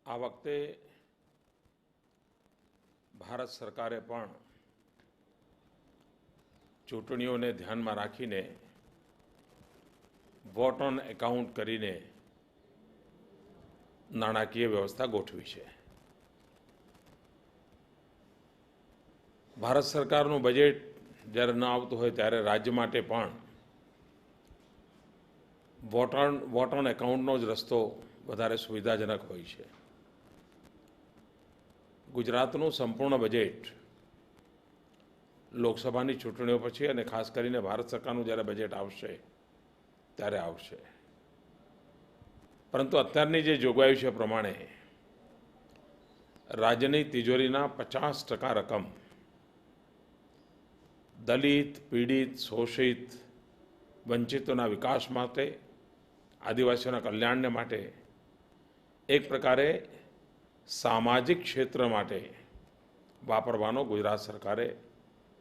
આ વખતે ભારત સરકારે પણ ચૂંટણીઓને ધ્યાનમાં રાખીને વોટ ઓન એકાઉન્ટ કરીને નાણાકીય વ્યવસ્થા ગોઠવી છે. ભારત સરકારનું બજેટ જ્યારે ન આવતું હોય ત્યારે રાજ્ય માટે પણ વોટ ઓન એકાઉન્ટનો જ રસ્તો વધારે સુવિધાજનક હોય છે. ગુજરાતનું સંપૂર્ણ બજેટ લોકસભાની ચૂંટણીઓ પછી અને ખાસ કરીને ભારત સરકારનું જ્યારે બજેટ આવશે ત્યારે આવશે. પરંતુ અત્યારની જે જોગવાઈ છે પ્રમાણે રાજ્યની તિજોરીના 50% રકમ દલિત, પીડિત, શોષિત, વંચિતોના વિકાસ માટે, આદિવાસીઓના કલ્યાણને માટે, એક પ્રકારે સામાજિક ક્ષેત્ર માટે વાપરવાનો ગુજરાત સરકારે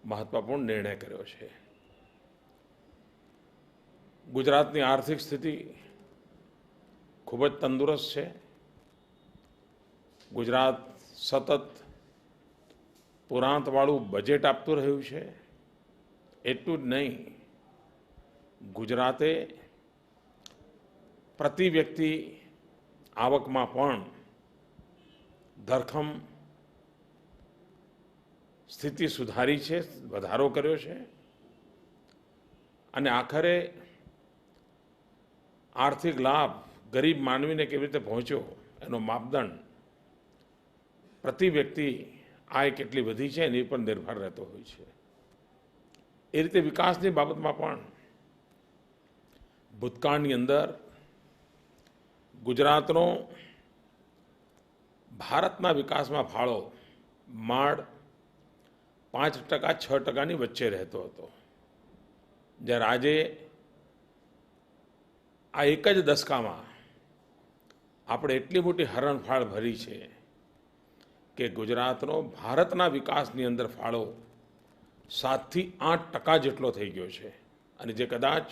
મહત્વપૂર્ણ નિર્ણય કર્યો છે. ગુજરાતની આર્થિક સ્થિતિ ખૂબ જ તંદુરસ્ત છે. ગુજરાત સતત પુરાંતવાળું બજેટ આપતું રહ્યું છે. એટલું જ નહીં, ગુજરાતે પ્રતિ વ્યક્તિ આવકમાં પણ ધરખમ સ્થિતિ સુધારી છે, વધારો કર્યો છે. અને આખરે આર્થિક લાભ ગરીબ માનવીને કેવી રીતે પહોંચ્યો એનો માપદંડ પ્રતિ વ્યક્તિ આય કેટલી વધી છે એની પર નિર્ભર રહેતો હોય છે. એ રીતે વિકાસની બાબતમાં પણ ભૂતકાળની અંદર ગુજરાતનો ભારતના વિકાસમાં ફાળો માંડ 5%, 6%ની વચ્ચે રહેતો હતો. જ્યારે આજે આ એક જ દશકામાં આપણે એટલી મોટી હરણફાળ ભરી છે કે ગુજરાતનો ભારતના વિકાસની અંદર ફાળો 7 થી 8% જેટલો થઈ ગયો છે. અને જે કદાચ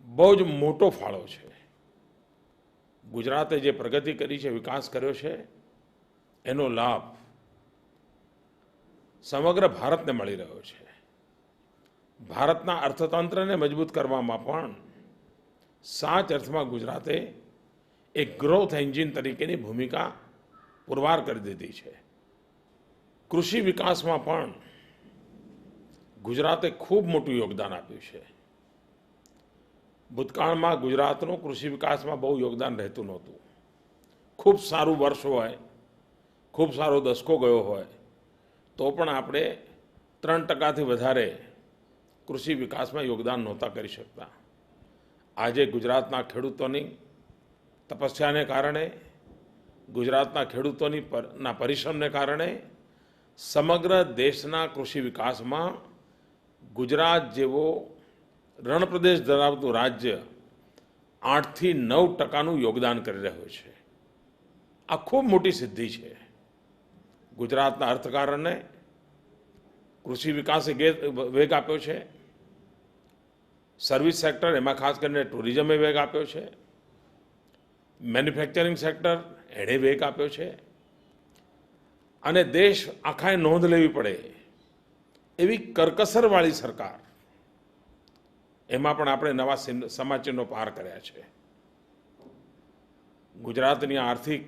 બહુ જ મોટો ફાળો છે. ગુજરાતે જે પ્રગતિ કરી છે, વિકાસ કર્યો છે, એનો લાભ સમગ્ર ભારતને મળી રહ્યો છે. ભારતના અર્થતંત્રને મજબૂત કરવામાં પણ સાચા અર્થમાં ગુજરાતે એક ગ્રોથ એન્જિન તરીકેની ભૂમિકા પુરવાર કરી દીધી છે. કૃષિ વિકાસમાં પણ ગુજરાતે ખૂબ મોટું યોગદાન આપ્યું છે. ભૂતકાળમાં ગુજરાતનું કૃષિ વિકાસમાં બહુ યોગદાન રહેતું નહોતું. ખૂબ સારું વર્ષ હોય, ખૂબ સારો દસકો ગયો હોય તો પણ આપણે 3%થી વધારે કૃષિ વિકાસમાં યોગદાન નહોતા કરી શકતા. આજે ગુજરાતના ખેડૂતોની તપસ્યાને કારણે, ગુજરાતના ખેડૂતોની પરિશ્રમને કારણે સમગ્ર દેશના કૃષિ વિકાસમાં ગુજરાત જેવો રણપ્રદેશ ધરાવતું રાજ્ય 8 થી 9%નું યોગદાન કરી રહ્યું છે. આ ખૂબ મોટી સિદ્ધિ છે. ગુજરાતના અર્થકારણને કૃષિ વિકાસે વેગ આપ્યો છે. સર્વિસ સેક્ટર, એમાં ખાસ કરીને ટુરિઝમે વેગ આપ્યો છે. મેન્યુફેક્ચરિંગ સેક્ટર એણે વેગ આપ્યો છે. અને દેશ આખાએ નોંધ લેવી પડે એવી કરકસરવાળી સરકાર, એમાં પણ આપણે નવા સમાચિહ્નો પાર કર્યા છે. ગુજરાતની આર્થિક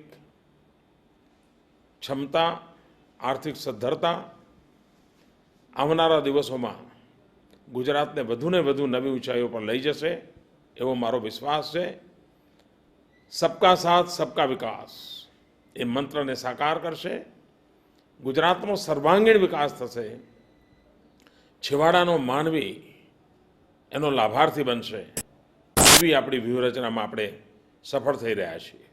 ક્ષમતા, આર્થિક સદ્ધરતા આવનારા દિવસોમાં ગુજરાતને વધુને વધુ નવી ઊંચાઈઓ પર લઈ જશે એવો મારો વિશ્વાસ છે. સબકા સાથ, સબકા વિકાસ એ મંત્રને સાકાર કરશે. ગુજરાતનો સર્વાંગીણ વિકાસ થશે. છેવાડાનો માનવી એનો લાભાર્થી બનશે. એવી આપણી વ્યૂહરચનામાં આપણે સફળ થઈ રહ્યા છીએ.